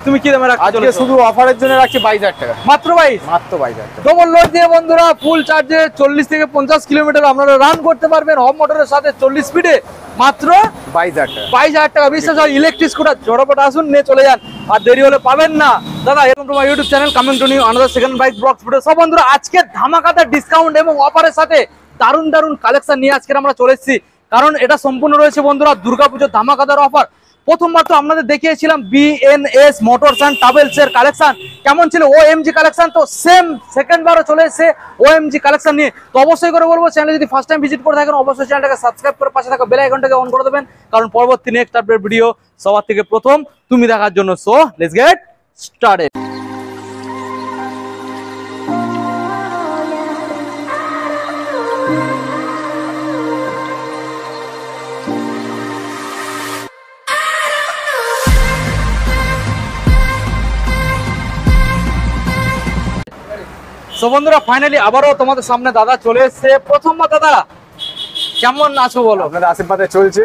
তুমি কি দামে রাখছো? আজকে শুধু অফারের জন্য রাখছি 22,000 টাকা মাত্র 22। মাত্র 22,000 টাকা ডবল লোড দিয়ে বন্ধুরা ফুল চার্জে 40 থেকে 50 কিলোমিটার আপনারা রান করতে পারবেন হব মোটরের সাথে 40 স্পিডে মাত্র 22,000 টাকা 22,000 টাকা। বিশ্বাস হয় ইলেকট্রিক স্কুটার ঝটপট আসুন নিয়ে চলে যান, আর দেরি হলে পাবেন না। দাদা এরকম তোমার YouTube channel coming to new another second bike vlogs video. সব বন্ধুরা আজকে ধামাকাদার ডিসকাউন্ট এবং অফারের সাথে দারুণ দারুণ কালেকশন নিয়ে আজকে আমরা চলে এসেছি, কারণ এটা সম্পূর্ণ রয়েছে বন্ধুরা দুর্গাপুজোর ধামাকাদার অফার। প্রথমবার তো আপনাদের দেখিয়েছিলাম বিএনএস মোটরস অ্যান্ড ট্রাভেলস এর কালেকশন কেমন ছিল, ওএমজি কালেকশন। তো সেম সেকেন্ড বারও চলে এসেছে ওএমজি কালেকশন নিয়ে। তো অবশ্যই করে বলবো চ্যানেলে যদি ফার্স্ট টাইম ভিজিট করে থাকেন অবশ্যই চ্যানেলটাকে সাবস্ক্রাইব করে পাশে থাকা বেল আইকনটাকে অন করে দেবেন, কারণ পরবর্তী নেক্সট আপডেট ভিডিও সবার থেকে প্রথম তুমি দেখার জন্য। So let's get started. তো বন্ধুরা ফাইনালি আবারও তোমাদের সামনে দাদা চলে এসেছে। প্রথমবার দাদা কেমন আছো বলো? আপনাদের আশীর্বাদে চলছে,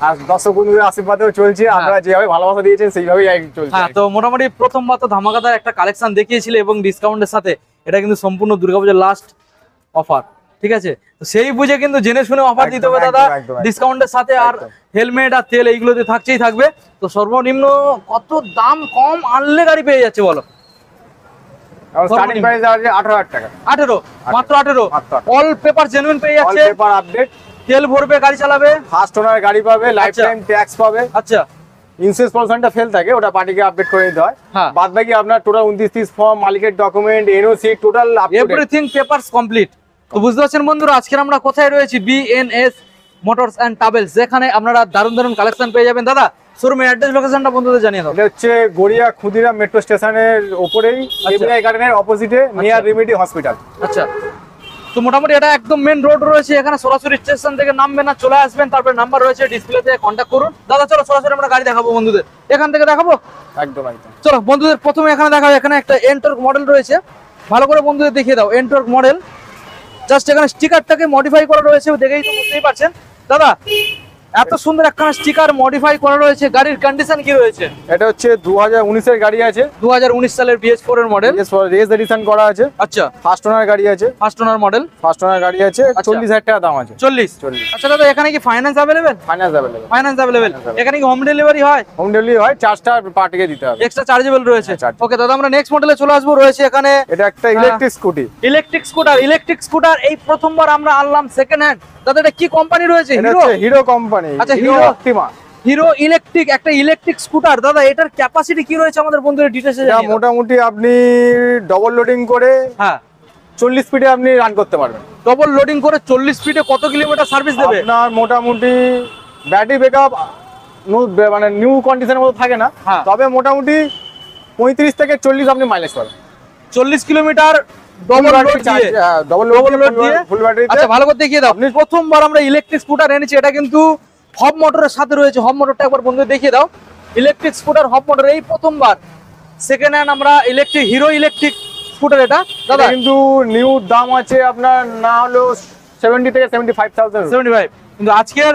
আর দর্শক বন্ধুদের আশীর্বাদেও চলছে। আপনারা যেভাবে ভালোবাসা দিয়েছেন সেইভাবেই চলছে। হ্যাঁ, তো মোটামুটি প্রথমবার তো ধামাকাদার একটা কালেকশন দেখিয়েছিলে এবং ডিসকাউন্টের সাথে। এটা কিন্তু সম্পূর্ণ দুর্গাপূজার লাস্ট অফার, ঠিক আছে? তো সেই বুঝে কিন্তু জেনে শুনে অফার দিতে হবে দাদা ডিসকাউন্টের সাথে। আর হেলমেট আর তেল এইগুলোতে থাকছেই থাকবে। তো সর্বনিম্ন কত দাম কম আনলে গাড়ি পেয়ে যাচ্ছে বলো? স্টার্টিং প্রাইস আছে 18,000 টাকা। 18 মাত্র 18। অল পেপার জেনুইন পেয়ে যাচ্ছে, অল পেপার আপডেট, তেল ভরবে গাড়ি চালাবে, ফার্স্ট ওনার গাড়ি পাবে, লাইফ টাইম ট্যাক্স পাবে। আচ্ছা, ইন্স্যুরেন্স পলিসিটা ফেল থাকে, ওটা পার্টিকে আপডেট করে দিতে হয়। বাদ বাকি আপনার টোটাল 29-30 ফর্ম, মালিকের document, NOC, total everything papers complete. তো বুঝতে পারছেন বন্ধুরা আজকে আমরা কোথায় রয়েছি? বিএনএস মোটরস এন্ড ট্রাভেলস, যেখানে আপনারা দারুণ দারুণ কালেকশন পেয়ে যাবেন। দাদা শোরুমের অ্যাড্রেস লোকেশনটা বন্ধুদের জানিয়ে দাও। এটা হচ্ছে গড়িয়া ক্ষুদিরাম মেট্রো স্টেশনের উপরেই, এবিআই গার্ডেনের অপোজিটে, নিয়ার রেমেডি হসপিটাল। আচ্ছা, তো মোটামুটি এটা একদম মেন রোড রয়েছে, এখানে সরাসরি স্টেশন থেকে নামবেন না, চলে আসবেন। তারপরে নাম্বার রয়েছে ডিসপ্লেতে, কন্ট্যাক্ট করুন। দাদা চলো সরাসরি আমরা গাড়ি দেখাবো বন্ধুদের, এখান থেকে দেখাবো। একদম একদম চলো বন্ধুদের প্রথমে এখানে দেখাবো। এখানে একটা এনটর্ক মডেল রয়েছে, ভালো করে বন্ধুদের দেখিয়ে দাও। এনটর্ক মডেল, জাস্ট এখানে স্টিকারটাকে মডিফাই করা রয়েছে, দেখেই তো বুঝতেই পারছেন। দাদা এত সুন্দর একটা স্টিকার মডিফাই করা রয়েছে, গাড়ির কন্ডিশন কি রয়েছে? এটা হচ্ছে 2019 এর গাড়ি আছে, 2019 সালের BS4 এর মডেল, রেস এডিশন করা আছে। আচ্ছা, ফার্স্ট ওনার গাড়ি আছে, first owner model, first owner গাড়ি আছে। 40,000 টাকা দাম আছে। 40। আচ্ছা দাদা এখানে কি finance available? Finance available, finance available. এখানে কি হোম ডেলিভারি হয়? হোম ডেলিভারি হয়, চার্জটা পার্টিকে দিতে হবে, এক্সট্রা চার্জেবল রয়েছে। ওকে দাদা আমরা নেক্সট মডেলে চলে আসবো। রয়েছে এখানে এটা একটা ইলেকট্রিক স্কুটি, ইলেকট্রিক স্কুটার এই প্রথমবার আমরা আনলাম সেকেন্ড হ্যান্ড। দাদা এটা কি কোম্পানি রয়েছে? Hero company. আচ্ছা, হিরো ইলেকট্রিক, একটা ইলেকট্রিক স্কুটার। দাদা এটার ক্যাপাসিটি কি রয়েছে আমাদের বন্ধুদের ডিটেইলসে জানিয়ে দাও। মোটামুটি আপনি ডবল লোডিং করে 40 স্পিডে আপনি রান করতে পারবেন। ডবল লোডিং করে 40 স্পিডে কত কিলোমিটার সার্ভিস দেবে? আপনার মোটামুটি ব্যাটারি ব্যাকআপ মানে নিউ কন্ডিশনের মতো থাকে না, তবে মোটামুটি 35 থেকে 40 আপনি মাইলেজ পাবেন। 40 কিলোমিটার ডবল লোড দিয়ে, ডবল লোড দিয়ে ফুল ব্যাটারি। আচ্ছা ভালো করে দেখিয়ে দাও। আপনি প্রথমবার আমরা ইলেকট্রিক স্কুটার এনেছি, এটা কিন্তু হব মোটরের সাথে রয়েছে। হব মোটরটা একবার বন্ধুদের দেখিয়ে দাও। ইলেকট্রিক স্কুটার হব মোটর এই প্রথমবার সেকেন্ড হ্যান্ড আমরা ইলেকট্রিক, হিরো ইলেকট্রিক স্কুটার এটা। দাদা কিন্তু নিউ দাম আছে আপনার না হলো 70 থেকে 75,000। 75। কিন্তু আজকের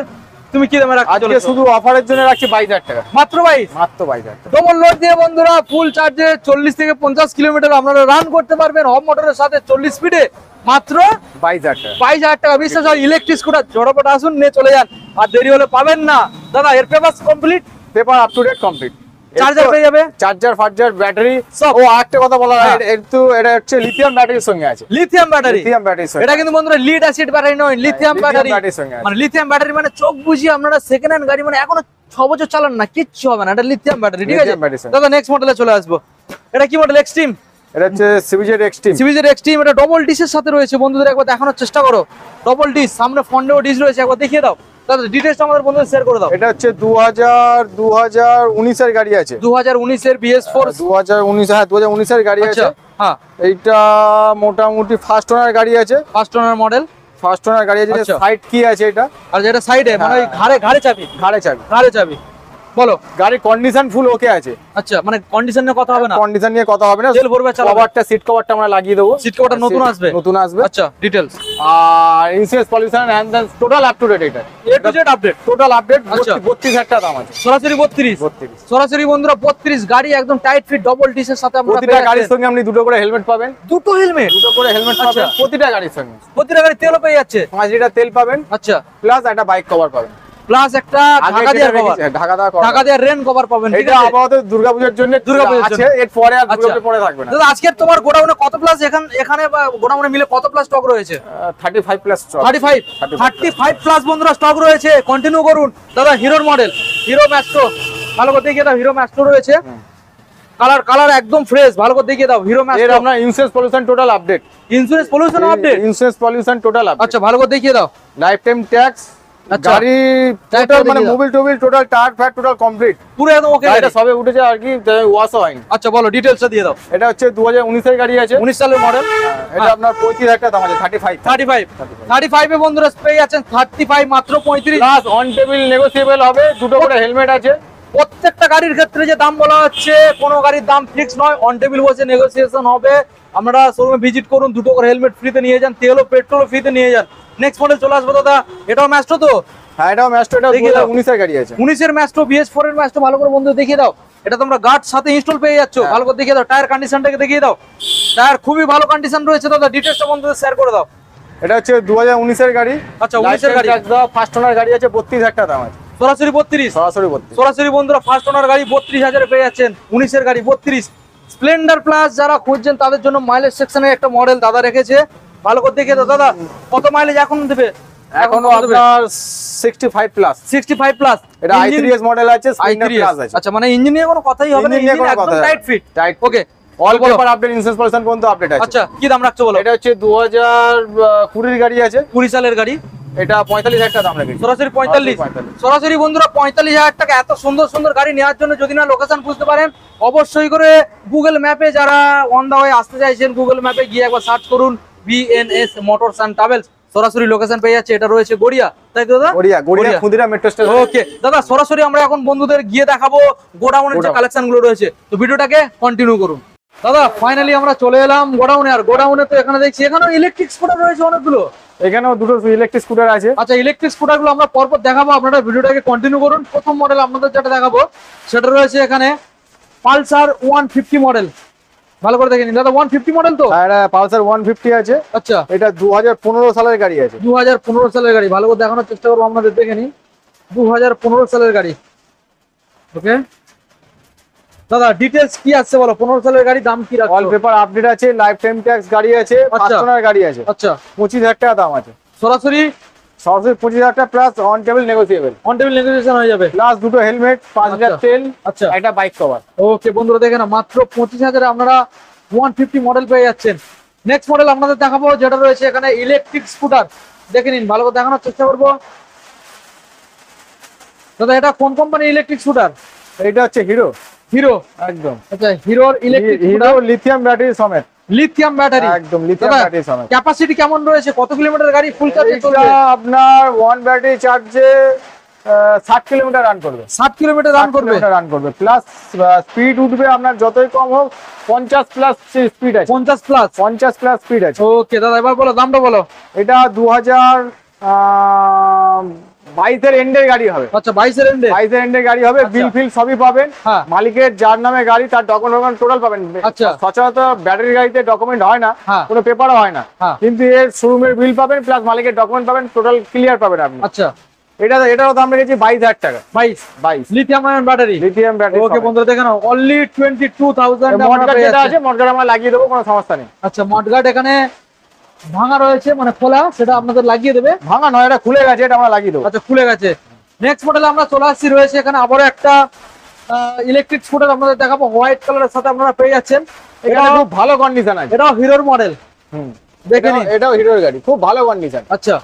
তুমি কি দামে রাখছো? আজকে শুধু অফারের জন্য রাখছি 22,000 টাকা মাত্র 22। মাত্র 22,000 টাকা। ডবল লোড দিয়ে বন্ধুরা ফুল চার্জে 40 থেকে 50 কিলোমিটার আপনারা রান করতে পারবেন হব মোটরের সাথে 40 স্পিডে মাত্র 22,000 টাকা। 22,000 টাকা। বিশ্বাস হয় ইলেকট্রিক স্কুটার ঝটপট আসুন নিয়ে চলে যান, আর দেরি হলে পাবেন না। দাদা এর papers complete, paper up to date complete, charger পেয়ে যাবে, চার্জার ফার্জার ব্যাটারি সব। ও আরেকটা কথা বলা হয়, একটু এটা হচ্ছে লিথিয়াম ব্যাটারির সঙ্গে আছে। Lithium battery, lithium battery. এটা কিন্তু বন্ধুরা লিড অ্যাসিড ব্যাটারি নয়, লিথিয়াম ব্যাটারি। মানে লিথিয়াম ব্যাটারি মানে চোখ বুঝিয়ে আপনারা সেকেন্ড হ্যান্ড গাড়ি মানে এখনো 6 বছর চালান না, কিচ্ছু হবে না, এটা লিথিয়াম ব্যাটারি, ঠিক আছে? দাদা নেক্সট মডেলে চলে আসবো। এটা কি মডেল? এক্সট্রিম। এটা হচ্ছে সিবিজেড এক্সট্রিম। সিবিজেড এক্সট্রিম, এটা ডবল ডিশের সাথে রয়েছে বন্ধুদের, একবার দেখানোর চেষ্টা করো। ডবল ডিশ, সামনে ফ্রন্টেও ডিশ রয়েছে, একবার দেখিয়ে দাও। দাদা ডিটেইলস আমাদের বন্ধুদের শেয়ার করে দাও। এটা হচ্ছে 2019 এর গাড়ি আছে, 2019 এর BS4। 2019, হ্যাঁ 2019 এর গাড়ি আছে। হ্যাঁ এইটা মোটামুটি ফার্স্ট ওনার গাড়ি আছে, first owner model, first owner গাড়ি আছে। সাইড কি আছে এটা? আর যেটা সাইডে মানে ঘাড়ে চাবি, ঘাড়ে চাবি। ঘাড়ে চাবি। বলো। গাড়ির কন্ডিশন ফুল ওকে আছে। আচ্ছা, মানে কন্ডিশন নিয়ে কথা হবে না? কন্ডিশন নিয়ে কথা হবে না, তেল ভরবে চালাবে। কভারটা, সিট কভারটা আমরা লাগিয়ে দেবো। সিট কভারটা নতুন আসবে? নতুন আসবে। আচ্ছা, ডিটেইলস। আর insurance pollution and then total up to date. এটা A to Z update, total update. আচ্ছা। 32,000 টাকা দাম আছে। সরাসরি 32। সরাসরি বন্ধুরা 32, গাড়ি একদম টাইট ফিট ডবল ডিসের সাথে আমরা প্রতিটা গাড়ির সঙ্গে আপনি দুটো করে হেলমেট পাবেন। দুটো হেলমেট? দুটো করে হেলমেট পাবেন প্রতিটা গাড়ির সঙ্গে। প্রতিটা গাড়ি তেলও পেয়ে যাচ্ছে? 5 লিটার তেল পাবেন। আচ্ছা, প্লাস একটা বাইক কভার পাবেন, প্লাস একটা ঢাকা দেওয়ার কভার, ঢাকা দেওয়ার রেন কভার পাবেন। ঠিক এটা আছে, আপাতত দুর্গাপূজার জন্য আছে, এর পরে আর দুর্গাপূজার পরে থাকবে না। দাদা আজকে তোমার গোডাউনে কত প্লাস এখানে বা গোডাউনে মিলে কত প্লাস স্টক রয়েছে? 35 প্লাস স্টক। 35 প্লাস বন্ধুরা স্টক রয়েছে। কন্টিনিউ করুন। দাদা হিরোর মডেল, হিরো ম্যাস্ট্রো, ভালো করে দেখিয়ে দাও। হিরো ম্যাস্ট্রো রয়েছে, কালার একদম ফ্রেশ, ভালো করে দেখিয়ে দাও। হিরো ম্যাস্ট্রো, এর আপনার insurance pollution total update. Insurance pollution update, insurance pollution total update. আচ্ছা, ভালো করে দেখিয়ে দাও। লাইফ টাইম ট্যাক্স, গাড়ি টোটাল মানে মোবিল টোবিল টোটাল টায়ার ফ্যাট টোটাল কমপ্লিট, পুরো একদম ওকে। গাড়িটা সবে উঠেছে আর কি, ওয়াশ হয়নি। আচ্ছা, বলো ডিটেইলসটা দিয়ে দাও। এটা হচ্ছে 2019 এর গাড়ি আছে, 19 সালের মডেল। এটা আপনার 35,000 টাকা দাম আছে। 35 এ বন্ধুরা পেয়ে যাচ্ছেন 35 মাত্র 35। প্লাস অন টেবিল নেগোসিয়েবল হবে, দুটো করে হেলমেট আছে। প্রত্যেকটা গাড়ির ক্ষেত্রে যে দাম বলা হচ্ছে, কোনো গাড়ির দাম ফিক্স নয়, অন টেবিল বসে নেগোসিয়েশন হবে। আপনারা শোরুমে ভিজিট করুন, দুটো করে হেলমেট ফ্রিতে নিয়ে যান, তেল ও পেট্রোল ফ্রিতে নিয়ে যান। নেক্সট মডেল চলে আসবে দাদা, এটাও ম্যাস্ট্রো তো? হ্যাঁ, এটাও ম্যাস্ট্রো, এটা 2019 এর গাড়ি আছে। 19 এর ম্যাস্ট্রো, BS4 এর ম্যাস্ট্রো, ভালো করে বন্ধু দেখিয়ে দাও। এটা তোমরা গার্ড সাথে ইনস্টল পেয়ে যাচ্ছ, ভালো করে দেখিয়ে দাও। টায়ার কন্ডিশনটাকে দেখিয়ে দাও, টায়ার খুবই ভালো কন্ডিশন রয়েছে দাদা। ডিটেইলসটা বন্ধুদের শেয়ার করে দাও। এটা হচ্ছে 2019 এর গাড়ি। আচ্ছা, 19 এর গাড়ি, ফার্স্ট ওনার গাড়ি আছে, 32,000 টাকা দাম আছে। সরাসরি 32। সরাসরি বন্ধুরা ফার্স্ট ওনার গাড়ি 32,000 পেয়ে যাচ্ছেন। 19 এর গাড়ি 32। স্প্লেন্ডার প্লাস যারা খুঁজছেন তাদের জন্য মাইলেজ সেকশনে একটা মডেল দাদা রেখেছে, ভালো করে দেখিয়ে দাও। দাদা কত মাইলেজ এখন দেবে? এখনো আপনার 65 প্লাস। 65 প্লাস। এটা i3s মডেল আছে, স্প্লেন্ডার প্লাস আছে। আচ্ছা, মানে ইঞ্জিন নিয়ে কোনো কথাই হবে না, ইঞ্জিন একদম tight fit. Okay, all paper update, insurance pollution পর্যন্ত আপডেট আছে। আচ্ছা, কি দাম রাখছো বলো? এটা হচ্ছে 2020 এর গাড়ি আছে, 20 সালের গাড়ি। এটা 45,000 টাকা দাম রেখেছি। সরাসরি 45। সরাসরি বন্ধুরা 45,000 টাকা। এত সুন্দর সুন্দর গাড়ি নেওয়ার জন্য যদি না লোকেশন বুঝতে পারেন, অবশ্যই করে গুগল ম্যাপে যারা অন দা ওয়ে আসতে চাইছেন, গুগল ম্যাপে গিয়ে একবার সার্চ করুন BNS মোটরস এন্ড ট্রাভেলস। সরাসরি লোকেশন পেয়ে যাচ্ছে। এটা রয়েছে গড়িয়া, তাই তো দাদা? Garia Khudiram metro station. Okay দাদা, সরাসরি আমরা এখন বন্ধুদের গিয়ে দেখাবো গোডাউনের যে কালেকশন গুলো রয়েছে। তো ভিডিওটাকে কন্টিনিউ করুন। দাদা ফাইনালি আমরা চলে এলাম গোডাউনে। আর গোডাউনে তো এখানে দেখছি এখানেও ইলেকট্রিক স্কুটার রয়েছে অনেকগুলো। এখানেও দুটো ইলেকট্রিক স্কুটার আছে। আচ্ছা, ইলেকট্রিক স্কুটার গুলো আমরা পরপর দেখাবো, আপনারা ভিডিওটাকে কন্টিনিউ করুন। প্রথম মডেল আপনাদের যেটা দেখাবো সেটা রয়েছে এখানে পালসার 150 মডেল, ভালো করে দেখে নিন দাদা। 150 মডেল তো? আর পালসার 150 আছে। আচ্ছা, এটা 2015 সালের গাড়ি আছে। 2015 সালের গাড়ি, ভালো করে দেখানোর চেষ্টা করবো আপনাদের, দেখে নিন। 2015 সালের গাড়ি। ওকে দাদা, ডিটেইলস কি আছে বলো? 15 সালের গাড়ি, দাম কি রাখছো? অল পেপার আপডেট আছে, লাইফ টাইম ট্যাক্স গাড়ি আছে, ফার্স্ট ওনার গাড়ি আছে। আচ্ছা, 25,000 টাকা দাম আছে। সরাসরি 25,000 টাকা plus on table negotiable. On table negotiation হয়ে যাবে। প্লাস দুটো হেলমেট, 5 লিটার তেল, আচ্ছা, একটা বাইক কভার। ওকে বন্ধুরা দেখেন, মাত্র 25,000 আপনারা 150 মডেল পেয়ে যাচ্ছেন। নেক্সট মডেল আপনাদের দেখাবো যেটা রয়েছে এখানে ইলেকট্রিক স্কুটার, দেখে নিন, ভালো করে দেখানোর চেষ্টা করবো। দাদা এটা কোন কোম্পানি ইলেকট্রিক স্কুটার? এটা হচ্ছে হিরো। হিরো, একদম। আচ্ছা, হিরোর ইলেকট্রিক হিরো লিথিয়াম ব্যাটারি সমেত। লিথিয়াম ব্যাটারি, একদম লিথিয়াম ব্যাটারি সমেত। ক্যাপাসিটি কেমন রয়েছে? কত কিলোমিটার গাড়ি ফুল চার্জে চলবে? আপনার ওয়ান ব্যাটারি চার্জে 60 কিলোমিটার রান করবে। 60 কিলোমিটার রান করবে। প্লাস স্পিড উঠবে আপনার যতই কম হোক, 50 প্লাস স্পিড আছে। 50 প্লাস স্পিড আছে। ওকে দাদা, এবার বলো দামটা বলো। এটা 2022 এর এন্ডের গাড়ি হবে। আচ্ছা, 22 এর এন্ডের গাড়ি হবে। বিল ফিল সবই পাবেন। মালিকের যার নামে গাড়ি তার ডকুমেন্ট টোটাল পাবেন। আচ্ছা, সচরাচর ব্যাটারি গাড়িতে ডকুমেন্ট হয় না, কোনো পেপারও হয় না, কিন্তু এর শোরুমের বিল পাবেন প্লাস মালিকের ডকুমেন্ট পাবেন, টোটাল ক্লিয়ার পাবেন আপনি। আচ্ছা, এটারও দাম রেখেছি 22,000 টাকা। 22 লিথিয়াম আয়ন ব্যাটারি। ওকে বন্ধুরা দেখেন, অনলি 22,000 মডগার্ড যেটা আছে, মডগার্ড আমরা লাগিয়ে দেবো, কোনো সমস্যা নেই। আচ্ছা, মডগার্ড এখানে ভাঙা রয়েছে, মানে খোলা, সেটা আপনাদের লাগিয়ে দেবে। ভাঙা নয়, এটা খুলে গেছে, এটা আমরা লাগিয়ে দেবো। আচ্ছা, খুলে গেছে। নেক্সট মডেল আমরা চলে আসছি, রয়েছে এখানে আবারও একটা ইলেকট্রিক স্কুটার আপনাদের দেখাবো, হোয়াইট কালারের সাথে আপনারা পেয়ে যাচ্ছেন। এটা খুব ভালো কন্ডিশন আছে। এটাও হিরোর মডেল, দেখেন এটাও হিরোর গাড়ি, খুব ভালো কন্ডিশন। আচ্ছা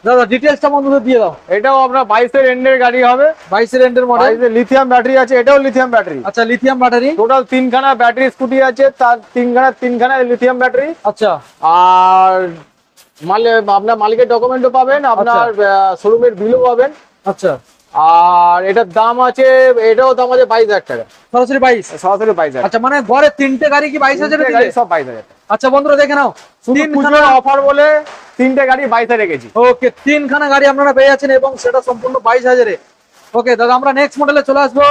দাদা, ডিটেইলসটা বন্ধুদের দিয়ে দাও। এটাও আপনার 22 এর এন্ডের গাড়ি হবে। 22 এর এন্ডের মডেল, লিথিয়াম ব্যাটারি আছে। এটাও লিথিয়াম ব্যাটারি। আচ্ছা, লিথিয়াম ব্যাটারি। টোটাল 3খানা ব্যাটারি স্কুটি আছে, তার 3খানা লিথিয়াম ব্যাটারি। আচ্ছা, আর আপনার মালিকের ডকুমেন্টও পাবেন, আপনার শোরুমের বিলও পাবেন। আচ্ছা, আর এটার দাম আছে, এটাও দাম আছে 22,000 টাকা, সরাসরি 22। সরাসরি 22,000। আচ্ছা মানে ঘরে 3টে গাড়ি কি 22,000 এ গাড়ি দিলে? সব 22,000। আচ্ছা বন্ধুরা দেখে নাও, শুধু 3খানা অফার বলে 3টে গাড়ি 22,000 রেখেছি। ওকে, 3খানা গাড়ি আপনারা পেয়ে যাচ্ছেন এবং সেটা সম্পূর্ণ 22,000 এ। ওকে দাদা, আমরা নেক্সট মডেলে চলে আসবো।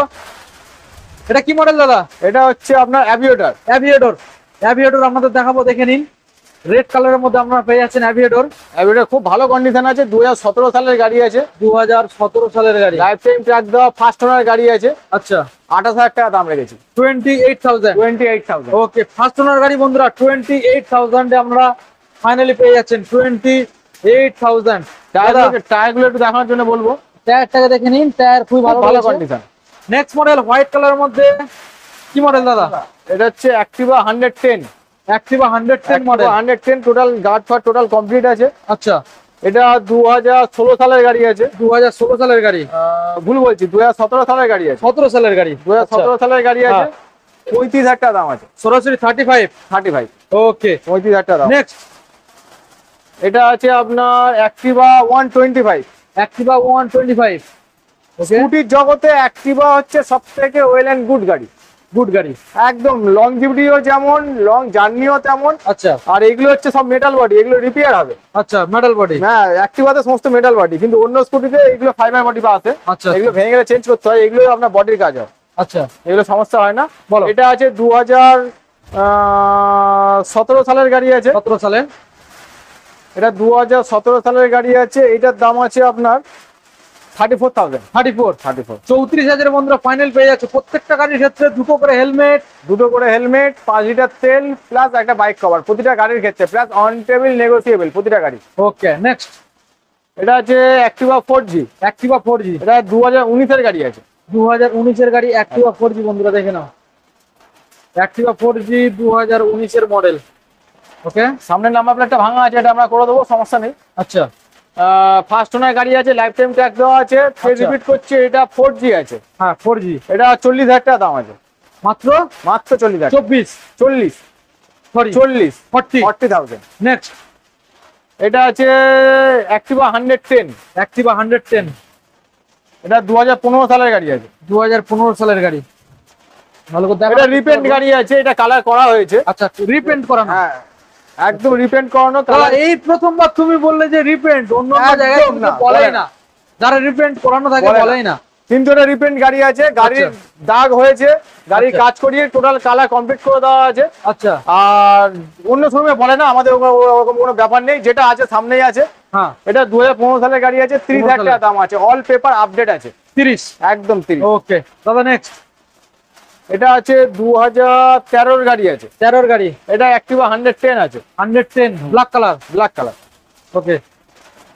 এটা কি মডেল দাদা? এটা হচ্ছে আপনার অ্যাভিয়েটর। অ্যাভিয়েটর। অ্যাভিয়েটর আপনাদের দেখাবো, দেখে নিন। রেড কালারের মধ্যে আপনারা পেয়ে যাচ্ছেন অ্যাভিয়েটর। অ্যাভিয়েটর খুব ভালো কন্ডিশন আছে, 2017 সালের গাড়ি আছে। 2017 সালের গাড়ি। লাইফ টাইম ট্র্যাক দেওয়া, ফার্স্ট ওনার গাড়ি আছে। আচ্ছা, 28,000 টাকা দাম রেখেছি। 28,000। 28,000। ওকে, ফার্স্ট ওনার গাড়ি বন্ধুরা 28,000 এ আমরা ফাইনালি পেয়ে যাচ্ছেন। 28,000। টায়ারগুলো একটু দেখানোর জন্য বলবো। টায়ারটাকে দেখে নিন, টায়ার খুবই ভালো ভালো condition. Condition. Next model white কালারের মধ্যে কি মডেল দাদা? এটা হচ্ছে Activa 110। Activa 110 model. 110 total guard far total complete আছে। আচ্ছা, এটা 2016 সালের গাড়ি আছে। 2016 সালের গাড়ি। ভুল বলছি, 2017 সালের গাড়ি আছে। 17 সালের গাড়ি। 2017 সালের গাড়ি আছে। হ্যাঁ। 35,000 টাকা দাম আছে। সরাসরি 35। 35। ওকে, 35,000 টাকা দাম। নেক্সট এটা আছে আপনার অ্যাক্টিভা 125। অ্যাক্টিভা 125। ওকে, স্কুটির জগতে অ্যাক্টিভা হচ্ছে সবথেকে ওয়েল এন্ড গুড গাড়ি। গুড গাড়ি। একদম লংজিভিটিও যেমন, লং জার্নিও তেমন। আচ্ছা আর এগুলো হচ্ছে সব মেটাল বডি, এগুলো রিপেয়ার হবে। আচ্ছা, মেটাল বডি। হ্যাঁ, অ্যাক্টিভাতে সমস্ত মেটাল বডি, কিন্তু অন্য স্কুটিতে এগুলো ফাইবার বডি বা আছে। আচ্ছা, এগুলো ভেঙে গেলে চেঞ্জ করতে হয়, এগুলো আপনার বডির কাজ হয়। আচ্ছা, এগুলো সমস্যা হয় না। বলো। এটা আছে 2017 সালের গাড়ি আছে। 17 সালে। এটা 2017 সালের গাড়ি আছে। এটার দাম আছে আপনার 34,000। 34। 34। 34,000 বন্ধুরা ফাইনাল পেয়ে যাচ্ছে। প্রত্যেকটা গাড়ির ক্ষেত্রে দুটো করে হেলমেট, 5 লিটার তেল প্লাস একটা বাইক কভার প্রতিটা গাড়ির ক্ষেত্রে, প্লাস অন টেবিল নেগোসিয়েবল প্রতিটা গাড়ি। ওকে, নেক্সট এটা আছে অ্যাক্টিভা 4G। অ্যাক্টিভা 4G। এটা 2019 এর গাড়ি আছে। 2019 এর গাড়ি অ্যাক্টিভা 4G বন্ধুরা দেখে নাও। অ্যাক্টিভা 4G 2019 এর মডেল। ওকে, সামনের নাম্বার প্লেটটা ভাঙা আছে, এটা আমরা করে দেবো, সমস্যা নেই। আচ্ছা, ফার্স্ট ওনার গাড়ি আছে, লাইফ টাইম ট্যাক্স দেওয়া আছে। রিপিট করছে, এটা 4G আছে। হ্যাঁ 4G। এটা 40,000 টাকা দাম আছে। মাত্র 40,000। 40 সরি 40,000। নেক্সট এটা আছে অ্যাক্টিভা 110। অ্যাক্টিভা 110। এটা 2015 সালের গাড়ি আছে। 2015 সালের গাড়ি। ভালো করে দেখো। এটা রিপেন্ট গাড়ি আছে, এটা কালার করা হয়েছে। আচ্ছা, রিপেন্ট করানো। হ্যাঁ, একদম রিপেন্ট করানো। দাদা এই প্রথমবার তুমি বললে যে রিপেন্ট, অন্য জায়গায় একদম কিন্তু না, বলেই বলে না। যারা রিপেন্ট করানো থাকে বলে না। বলেই না। কিন্তু এটা রিপেন্ট গাড়ি আছে, গাড়ির আচ্ছা। দাগ হয়েছে, গাড়ির আচ্ছা। কাজ করিয়ে টোটাল কালার কমপ্লিট করে দেওয়া আছে। আচ্ছা, আর অন্য শোরুমে বলে না, আমাদের ওরকম কোনো ব্যাপার নেই, যেটা আছে সামনেই আছে। হ্যাঁ এটা 2015 সালের গাড়ি আছে। 30,000 টাকা দাম আছে। অল পেপার আপডেট আছে। 30। একদম 30। ওকে দাদা, নেক্সট এটা আছে 2013 এর গাড়ি আছে। 13 এর গাড়ি। এটা অ্যাক্টিভা 110 আছে। 110 black colour. Black colour. Okay,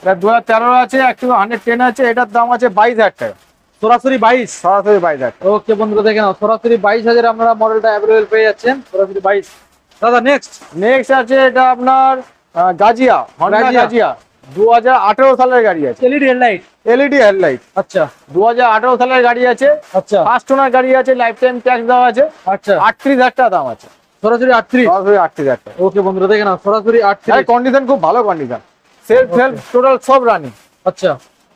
এটা 2013 আছে, অ্যাক্টিভা 110 আছে। এটার দাম আছে 22,000 টাকা। সরাসরি 22। সরাসরি 22,000। ওকে বন্ধুরা দেখে নাও, সরাসরি 22,000 আপনারা মডেলটা অ্যাভেলেবল পেয়ে যাচ্ছেন। সরাসরি 22। দাদা নেক্সট আছে এটা আপনার গাজিয়া, হন্ডা গাজিয়া। গাজিয়া 2018 সালের গাড়ি আছে। LED headlight. LED headlight. আচ্ছা 2018 সালের গাড়ি আছে। আচ্ছা ফার্স্ট ওনার গাড়ি আছে, লাইফ টাইম ট্যাক্স দেওয়া আছে। আচ্ছা, 38,000 টাকা দাম আছে। সরাসরি 38। সরাসরি 38,000 টাকা। ওকে বন্ধুরা দেখে নাও, সরাসরি 38। কন্ডিশন খুব ভালো condition, self Okay. Help total সব রানিং। আচ্ছা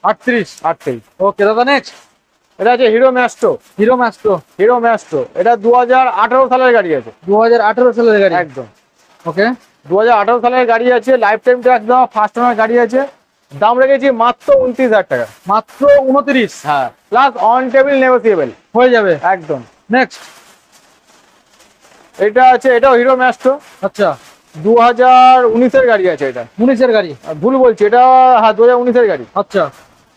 38। 38। ওকে দাদা নেক্সট এটা আছে hero Maestro. Hero Maestro. Hero Maestro এটা 2018 সালের গাড়ি আছে। 2018 সালের গাড়ি। একদম ওকে, 2018 সালের গাড়ি আছে, লাইফ টাইম ট্যাক্স দেওয়া, ফার্স্ট ওনার গাড়ি আছে। দাম রেখেছি মাত্র 29,000 টাকা। মাত্র 29। হ্যাঁ, প্লাস অন টেবিল নেগোসিয়েবল হয়ে যাবে। একদম। নেক্সট এটা আছে, এটাও হিরো ম্যাস্ট্রো। আচ্ছা 2019 এর গাড়ি আছে। এটা 19 এর গাড়ি। ভুল বলছি, এটা হ্যাঁ 2019 এর গাড়ি। আচ্ছা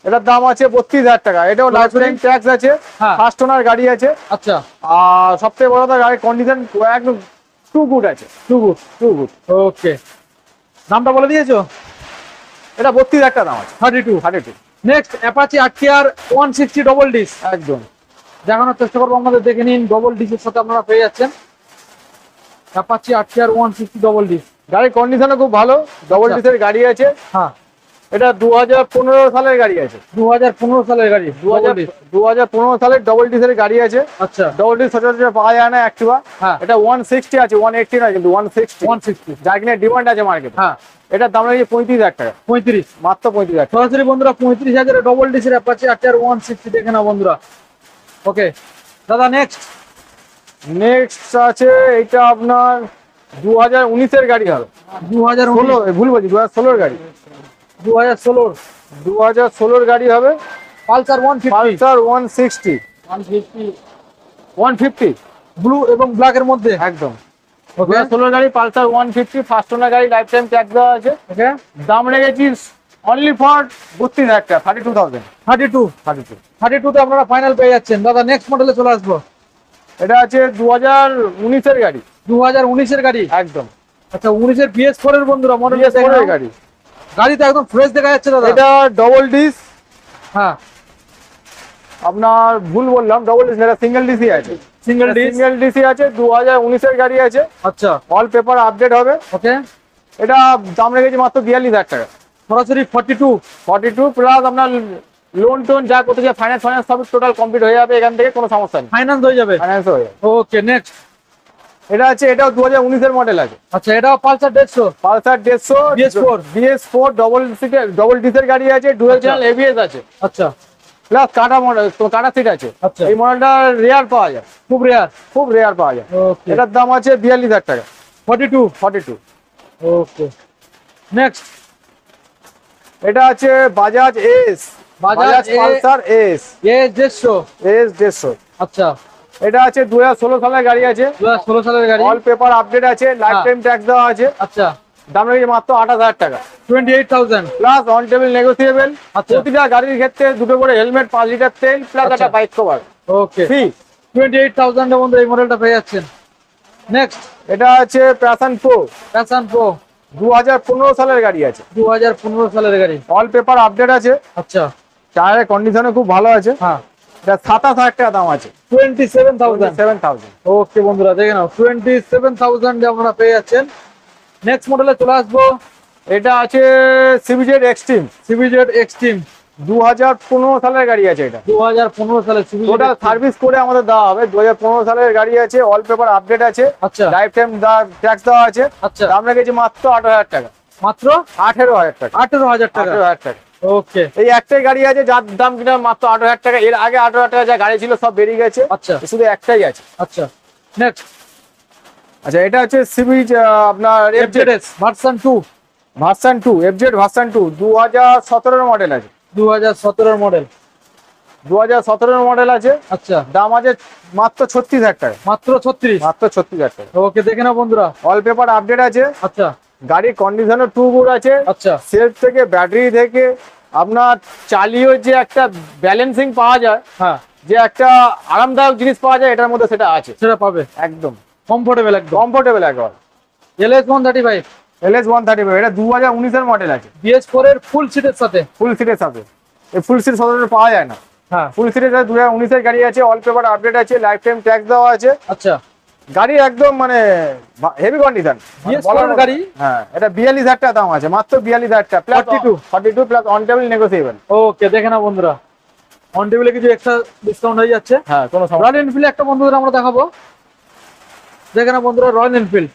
এটার দাম আছে 32,000 টাকা। এটাও লাইফ টাইম ট্যাক্স আছে, হ্যাঁ। ফার্স্ট ওনার গাড়ি আছে। আচ্ছা, আর সবথেকে বড় কথা, গাড়ির কন্ডিশন একদম টু গুড আছে। Too good. Too good. Okay, নামটা বলে দিয়েছো? এটা 32,000 টাকা দাম আছে। 32। 32। Next Apache RTR 160 double disc. একদম দেখানোর চেষ্টা করবো আমাদের, দেখে নিন। ডবল ডিসের সাথে আপনারা পেয়ে যাচ্ছেন অ্যাপাচি আরটিআর 160 ডবল ডিস। গাড়ির কন্ডিশনও খুব ভালো, ডবল আচ্ছা। ডিসের গাড়ি আছে। হ্যাঁ এটা 2015 সালের গাড়ি আছে। 2015 সালের গাড়ি, 2015 সালের ডবল ডিসের গাড়ি আছে। আচ্ছা ডবল ডিস সচরাচর পাওয়া যায় না অ্যাক্টিভা। হ্যাঁ এটা 160 আছে, 180 না, কিন্তু 160 যার কিনা ডিমান্ড আছে মার্কেটে। হ্যাঁ এটার দাম রয়েছে 35,000 টাকা, 35, মাত্র 35,000 টাকা। সরাসরি বন্ধুরা 35,000 ডবল ডিসের অ্যাপাচি আরটিআর 160 দেখে নাও বন্ধুরা। ওকে দাদা নেক্সট আছে এটা আপনার 2019 এর গাড়ি হবে। 2016, ভুল বলছি, 2016 গাড়ি, 2016 2016 গাড়ি হবে। পালসার 150, পালসার 160, 150 ব্লু এবং ব্ল্যাক এর মধ্যে। একদম। ওকে 2016 গাড়ি পালসার 150, ফার্স্ট ওনার গাড়ি, লাইফ টাইম ট্যাক্স দেওয়া আছে। ওকে দাম রেখেছি অনলি ফর 32,000 টাকা, 32,000। 32 তে আপনারা ফাইনাল পেয়ে যাচ্ছেন। দাদা নেক্সট মডেলে চলে আসবো। এটা আছে 2019 এর গাড়ি, 2019 এর গাড়ি একদম। আচ্ছা 19 এর PS4 এর বন্ধুরা মডেল PS4 এর গাড়ি। গাড়ি তো একদম ফ্রেশ দেখা যাচ্ছে দাদা। এটা ডবল ডিস, হ্যাঁ আপনার ভুল বললাম, ডবল ডিস না, এটা সিঙ্গেল ডিসি আছে। সিঙ্গেল ডিসি আছে, 2019 এর গাড়ি আছে। আচ্ছা অল পেপার আপডেট হবে। ওকে এটা দাম রেখেছি মাত্র 42,000 টাকা, সরাসরি 42 প্লাস আপনার লোন টোন যা করতে চাই, ফাইন্যান্স সব টোটাল কমপ্লিট হয়ে যাবে এখান থেকে, কোনো সমস্যা নেই, ফাইনান্স হয়ে যাবে। ফাইন্যান্স হয়ে যাবে। Okay next. এটা আছে, এটাও 2019 এর মডেল আছে। আচ্ছা এটাও পালসার 150, পালসার 150 BS4 ডবল ডিসের গাড়ি আছে, ডুয়াল চ্যানেল ABS আছে, আচ্ছা প্লাস কাটা মডেল, তো কাটা সিট আছে। আচ্ছা এই মডেলটা রেয়ার পাওয়া যায়, খুব রেয়ার পাওয়া যায়। ওকে এটার দাম আছে 42,000 টাকা, 42 ওকে নেক্সট। এটা আছে বাজাজ বাজাজ পালসার এস 150। আচ্ছা এটা আছে 2016 সালের গাড়ি আছে, 2016 সালের গাড়ি, অল পেপার আপডেট আছে, লাইফ টাইম ট্যাক্স দেওয়া আছে। আচ্ছা দাম রয়েছে মাত্র 28,000 টাকা, 28,000 প্লাস অন টেবিল নেগোসিয়েবল। আচ্ছা। প্রতিটা গাড়ির ক্ষেত্রে দুটো করে হেলমেট, 5 লিটার তেল, প্লাস আচ্ছা। একটা বাইক কভার ওকে ফ্রি। 28,000 এর মধ্যে এই মডেলটা পেয়ে যাচ্ছেন। নেক্সট এটা আছে প্যাশন প্রো, প্যাশন প্রো 2015 সালের গাড়ি আছে, 2015 সালের গাড়ি, অল পেপার আপডেট আছে। আচ্ছা টায়ারের কন্ডিশনে খুব ভালো আছে। হ্যাঁ এটা 27,000 টাকা দাম আছে, 27,000। ওকে বন্ধুরা দেখে নাও 27,000 এ আপনারা পেয়ে যাচ্ছেন। নেক্সট মডেলে চলে আসবো। এটা আছে সিবিজেড এক্সট্রিম, সিবিজেড এক্সট্রিম 2015 সালের গাড়ি আছে। এটা 2015 সালে সিবিজেড টোটাল সার্ভিস করে আমাদের দেওয়া হবে। 2015 সালের গাড়ি আছে, অল পেপার আপডেট আছে, আচ্ছা লাইফ টাইম ট্যাক্স দেওয়া আছে। আচ্ছা দাম রেখেছি মাত্র 18,000 টাকা, মাত্র 18,000 টাকা, 18,000 টাকা। 18,000 টাকা। ওকে এই একটাই গাড়ি আছে যার দাম কিনা মাত্র 18,000 টাকা। এর আগে 18,000 টাকা যা গাড়ি ছিল সব বেরিয়ে গেছে, আচ্ছা শুধু একটাই আছে। আচ্ছা নেক্সট আচ্ছা এটা হচ্ছে সিবিজ আপনার এফজেডএস ভার্সন 2 FZ ভার্সন 2 2017 এর মডেল আছে, 2017 মডেল, 2017 এর মডেল আছে। আচ্ছা দাম আছে মাত্র 36,000 টাকা, মাত্র 36। মাত্র 36,000 টাকা। ওকে দেখে নাও বন্ধুরা। অল পেপার আপডেট আছে, আচ্ছা গাড়ির কন্ডিশনও টু গুড আছে। আচ্ছা সেলফ থেকে, ব্যাটারি থেকে, আপনার চালিয়েও যে একটা ব্যালেন্সিং পাওয়া যায়, হ্যাঁ যে একটা আরামদায়ক জিনিস পাওয়া যায়, এটার মধ্যে সেটা আছে। সেটা পাবে একদম কমফোর্টেবল, একদম কমফোর্টেবল একবার। LS 135 LS 135 এটা 2019 এর মডেল আছে, BS4 এর ফুল সিটের সাথে। ফুল সিটের সাথে। এই ফুল সিট সচরাচর পাওয়া যায় না। হ্যাঁ ফুল সিটের 2019 এর গাড়ি আছে, অল পেপার আপডেট আছে, লাইফ টাইম ট্যাক্স দেওয়া আছে। আচ্ছা গাড়ি একদম মানে হেভি কন্ডিশন। BS4 এর গাড়ি। হ্যাঁ এটা 42,000 টাকা দাম আছে, মাত্র 42,000 টাকা, plus 42 plus on table negotiable. Okay দেখে নাও বন্ধুরা, অন টেবিলে কিছু এক্সট্রা ডিসকাউন্ট হয়ে যাচ্ছে। হ্যাঁ কোনো সমস্যা। রয়্যাল এনফিল্ড একটা বন্ধুদের আমরা দেখাবো। দেখে নাও বন্ধুরা রয়্যাল এনফিল্ড।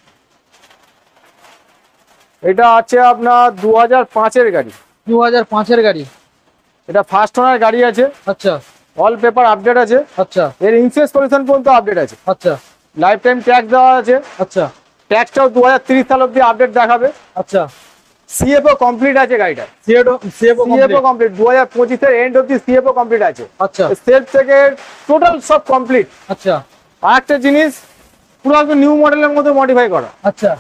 এটা আছে আপনার 2005 এর গাড়ি, 2005 এর গাড়ি, এটা ফার্স্ট ওনার গাড়ি আছে। আচ্ছা অল পেপার আপডেট আছে, আচ্ছা এর ইন্স্যুরেন্স পলিউশন পর্যন্ত আপডেট আছে, আচ্ছা লাইফ টাইম ট্যাক্স দেওয়া আছে। আচ্ছা ট্যাক্সটাও 2030 সাল অব্দি আপডেট দেখাবে। আচ্ছা সিএফও কমপ্লিট আছে গাড়িটা, সিএফও কমপ্লিট 2025 এর এন্ড অব্দি সিএফও কমপ্লিট আছে। আচ্ছা সেলফ থেকে টোটাল সব কমপ্লিট। আচ্ছা আরেকটা জিনিস, পুরো একদম নিউ মডেলের মধ্যে মডিফাই করা। আচ্ছা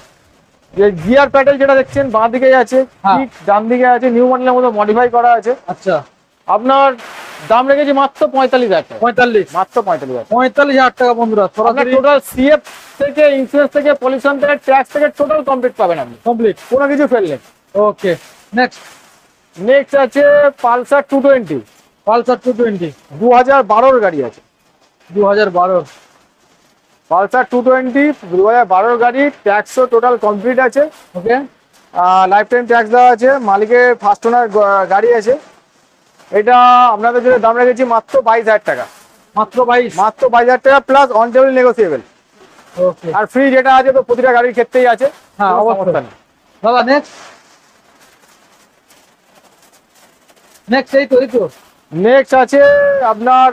যে গিয়ার প্যাডেল যেটা দেখছেন বাঁ দিকে আছে, হ্যাঁ। কিক ডান দিকে আছে, নিউ মডেলের মধ্যে মডিফাই করা আছে। আচ্ছা আপনার দাম রেখেছি মাত্র 45,000 টাকা, 45 মাত্র 45,000। 45,000 টাকা বন্ধুরা আপনার সরাসরি টোটাল সিএফ থেকে, ইন্স্যুরেন্স থেকে, পলিউশন থেকে, ট্যাক্স থেকে টোটাল কমপ্লিট পাবেন আপনি, কমপ্লিট। কোনো কিছু ফেল নেই। ওকে নেক্সট আছে পালসার 220, পালসার 220 2012 এর গাড়ি আছে, 2012। পালসার 220 2012 গাড়ি, ট্যাক্সও টোটাল কমপ্লিট আছে। ওকে লাইফ টাইম ট্যাক্স দেওয়া আছে, মালিকের ফার্স্ট ওনার গাড়ি আছে। এটা আপনাদের জন্য দাম রেখেছি মাত্র 22,000 টাকা। মাত্র 22? মাত্র 22,000 টাকা plus on table negotiable. Okay. আর ফ্রি যেটা আছে তো প্রতিটা গাড়ির ক্ষেত্রেই আছে। হ্যাঁ কোনো অবশ্যই। সমস্যা নেই। দাদা নেক্সট এই তো নেক্সট আছে আপনার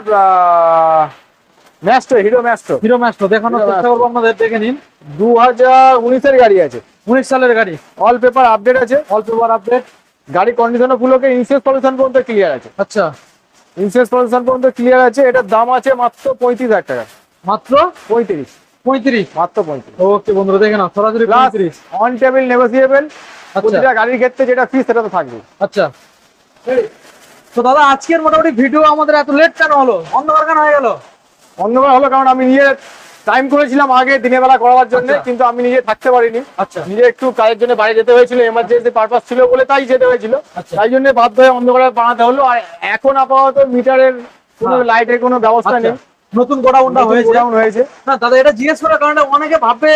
Maestro, hero Maestro. Hero Maestro দেখানোর হিরো চেষ্টা করবো আপনাদের, দেখে নিন। 2019 এর গাড়ি আছে, 19 সালের গাড়ি, অল পেপার আপডেট আছে। অল্প বার আপডেট। গাড়ি কন্ডিশনও ফুল ওকে, ইন্স্যুরেন্স পলিউশন পর্যন্ত ক্লিয়ার আছে। আচ্ছা, ইন্স্যুরেন্স পলিউশন পর্যন্ত ক্লিয়ার আছে। এটার দাম আছে মাত্র 35,000 টাকা। মাত্র 35, 35? মাত্র 35। ওকে বন্ধুরা দেখে নাও, সরাসরি প্লাস 35। On table negotiable. আচ্ছা প্রতিটা গাড়ির ক্ষেত্রে যেটা ফিস সেটা তো থাকবে। আচ্ছা। তো দাদা আজকের মোটামুটি ভিডিও আমাদের এত লেট কেন হলো, অন্ধকার কেন হয়ে গেল? অন্যবার হলো কারণ আমি নিজে টাইম করেছিলাম আগে দিনের বেলা করার জন্য, আচ্ছা। কিন্তু আমি নিজে থাকতে পারিনি। আচ্ছা নিজে একটু কাজের জন্য বাইরে যেতে হয়েছিল, এমার্জেন্সি পারপাস ছিল বলে তাই যেতে হয়েছিল। আচ্ছা। তাই জন্য বাধ্য হয়ে অন্ধকারে বানাতে হলো। আর এখন আপাতত মিটারের কোনো হ্যাঁ। লাইটের কোনো ব্যবস্থা আচ্ছা, নেই। নতুন গোডাউনটা হয়েছে। গোডাউন হয়েছে। না দাদা এটা জিজ্ঞেস করার কারণে অনেকে ভাববে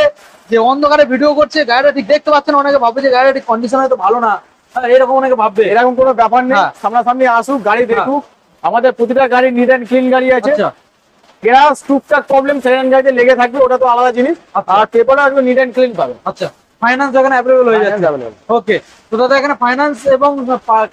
যে অন্ধকারে ভিডিও করছে, গাড়িটা ঠিক দেখতে পাচ্ছেন, অনেকে ভাববে যে গাড়িটা ঠিক কন্ডিশন হয়তো ভালো না, হ্যাঁ, এরকম অনেকে ভাববে। এরকম কোনো ব্যাপার নেই, হ্যাঁ। সামনাসামনি আসুক, গাড়ি দেখুক। আমাদের প্রতিটা গাড়ি নিট অ্যান্ড ক্লিন গাড়ি আছে। আচ্ছা এরা টুকটাক প্রবলেম সেকেন্ড গাড়িতে লেগে থাকবে, ওটা তো আলাদা জিনিস। আচ্ছা। আর পেপারও একদম নিট অ্যান্ড ক্লিন পাবে। আচ্ছা, ফাইন্যান্স এখানে অ্যাভেলেবল হয়ে যাচ্ছে। Finance available। ওকে। তো দাদা এখানে ফাইন্যান্স এবং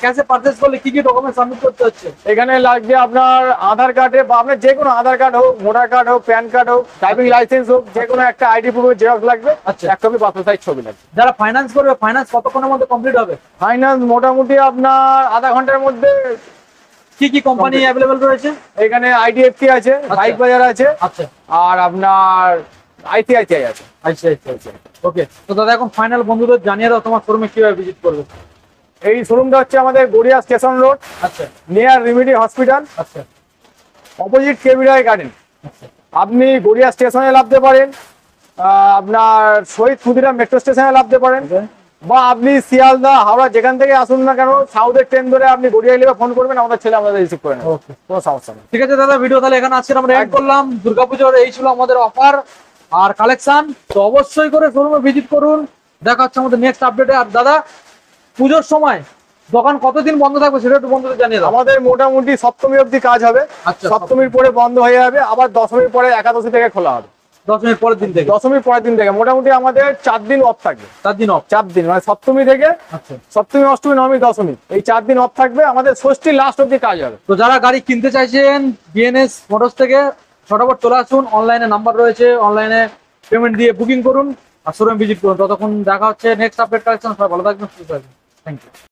ক্যাশে পারচেজ করলে কি কি ডকুমেন্ট সাবমিট করতে হচ্ছে? এখানে লাগবে আপনার আধার কার্ডে বা আপনার যে কোনো আধার কার্ড হোক, ভোটার কার্ড হোক, প্যান কার্ড হোক, ড্রাইভিং লাইসেন্স হোক, যে কোনো একটা আইডি প্রুফের জেরক্স লাগবে। আচ্ছা। এক কপি পাসপোর্ট সাইজ ছবি লাগবে। যারা ফাইন্যান্স করবে, ফাইন্যান্স কতক্ষণের মধ্যে কমপ্লিট হবে? ফাইন্যান্স মোটামুটি আপনার আধা ঘন্টার মধ্যে। কি কি কোম্পানি অ্যাভেলেবল রয়েছে? এখানে আইডিএফসি আছে, বাইক বাজার আছে, আচ্ছা আর আপনার আইসিআইসিআই আছে। আচ্ছা। ওকে। তো দাদা এখন ফাইনাল বন্ধুদের জানিয়ে দাও তোমার শোরুমে কিভাবে ভিজিট করবে। এই শোরুমটা হচ্ছে আমাদের গড়িয়া স্টেশন রোড, আচ্ছা নিয়ার রিমিডি হসপিটাল, আচ্ছা অপোজিট কেবিরাই গার্ডেন। আচ্ছা। আপনি গড়িয়া স্টেশনে নামতে পারেন, আপনার শহীদ ক্ষুদিরাম মেট্রো স্টেশনে নামতে পারেন, বা আপনি শিয়ালদা, হাওড়া যেখান থেকে আসুন না কেন, সাউথের ট্রেন ধরে আপনি গড়িয়া এলে ফোন করবেন, আমাদের ছেলে আমাদের রিসিভ করে নেবে। ওকে কোনো সমস্যা নেই। ঠিক আছে দাদা, ভিডিও তাহলে এখানে আজকে আমরা এন্ড করলাম। দুর্গাপূজার এই ছিল আমাদের অফার আর কালেকশন। তো অবশ্যই করে শোরুমে ভিজিট করুন। দেখা হচ্ছে আমাদের নেক্সট আপডেটে। আর দাদা পুজোর সময় দোকান কতদিন বন্ধ থাকবে সেটা একটু বন্ধুদের জানিয়ে দাও। আমাদের মোটামুটি সপ্তমী অবধি কাজ হবে। আচ্ছা, সপ্তমীর পরে বন্ধ হয়ে যাবে, আবার দশমীর পরে একাদশী থেকে খোলা হবে। 10 মিনিট পরের দিন থেকে? দশমীর পরের দিন থেকে মোটামুটি আমাদের 4 দিন অফ থাকবে। 4 দিন অফ? 4 দিন মানে সপ্তমী থেকে আচ্ছা। সপ্তমী, অষ্টমী, নবমী, দশমী, এই 4 দিন অফ থাকবে। আমাদের ষষ্ঠী লাস্ট অবধি কাজ হবে। তো যারা গাড়ি কিনতে চাইছেন বিএনএস মোটরস থেকে ফটাফট চলে আসুন। অনলাইনে নাম্বার রয়েছে, অনলাইনে পেমেন্ট দিয়ে বুকিং করুন আর শোরুম ভিজিট করুন। ততক্ষণ দেখা হচ্ছে নেক্সট আপডেট কালেকশন। সবাই ভালো থাকবেন, সুস্থ থাকবেন। Thank you.